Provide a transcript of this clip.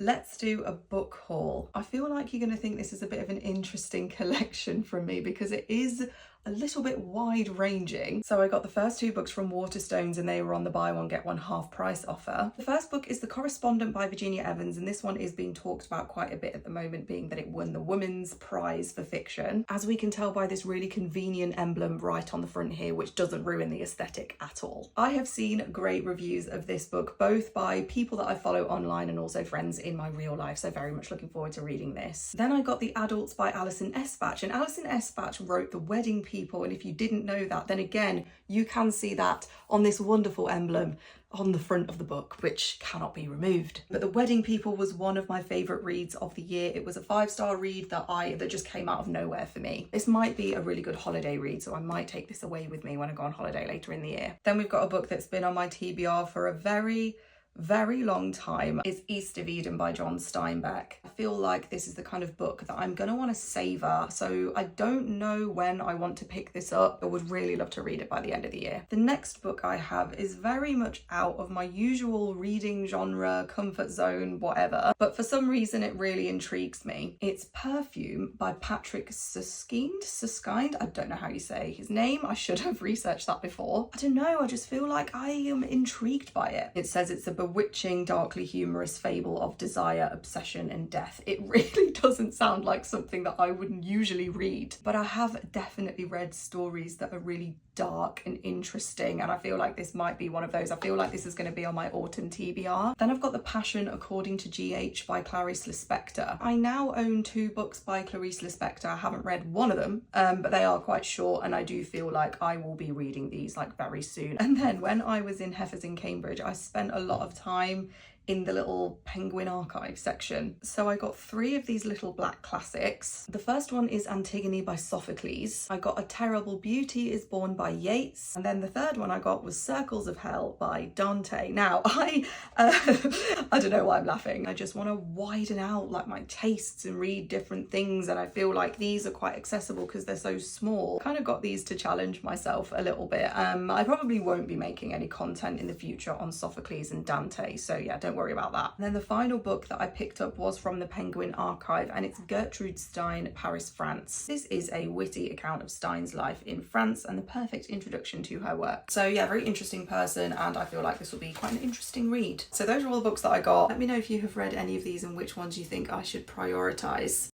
Let's do a book haul. I feel like you're going to think this is a bit of an interesting collection from me because it is a little bit wide ranging. So I got the first two books from Waterstones and they were on the buy one get one half price offer. The first book is The Correspondent by Virginia Evans, and this one is being talked about quite a bit at the moment, being that it won the Women's Prize for Fiction. As we can tell by this really convenient emblem right on the front here, which doesn't ruin the aesthetic at all. I have seen great reviews of this book, both by people that I follow online and also friends in my real life, so very much looking forward to reading this. Then I got The Adults by Alison Espach, and Alison Espach wrote The Wedding People, and if you didn't know that, then again, you can see that on this wonderful emblem on the front of the book, which cannot be removed. But The Wedding People was one of my favourite reads of the year. It was a 5-star read that just came out of nowhere for me. This might be a really good holiday read, so I might take this away with me when I go on holiday later in the year. Then we've got a book that's been on my TBR for a very long time. It's East of Eden by John Steinbeck. I feel like this is the kind of book that I'm gonna want to savor, so I don't know when I want to pick this up. I would really love to read it by the end of the year. The next book I have is very much out of my usual reading genre, comfort zone, whatever, but for some reason it really intrigues me. It's Perfume by Patrick Suskind. I don't know how you say his name. I should have researched that before. I don't know, I just feel like I am intrigued by it. It says it's a bewitching, darkly humorous fable of desire, obsession and death. It really doesn't sound like something that I wouldn't usually read, but I have definitely read stories that are really dark and interesting, and I feel like this might be one of those. I feel like this is going to be on my autumn TBR. Then I've got The Passion According to GH by Clarice Lispector. I now own 2 books by Clarice Lispector. I haven't read one of them, but they are quite short, and I do feel like I will be reading these like very soon. And then when I was in Heifers in Cambridge, I spent a lot of time in the little Penguin archive section. So I got 3 of these little black classics. The first one is Antigone by Sophocles. I got A Terrible Beauty is Born by Yeats. And then the third one I got was Circles of Hell by Dante. Now, I don't know why I'm laughing. I just want to widen out like my tastes and read different things, and I feel like these are quite accessible because they're so small. Kind of got these to challenge myself a little bit. I probably won't be making any content in the future on Sophocles and Dante, so yeah, don't worry about that. And then the final book that I picked up was from the Penguin archive, and it's Gertrude Stein, Paris, France. This is a witty account of Stein's life in France and the perfect introduction to her work. So yeah, very interesting person, and I feel like this will be quite an interesting read. So those are all the books that I got. Let me know if you have read any of these and which ones you think I should prioritize.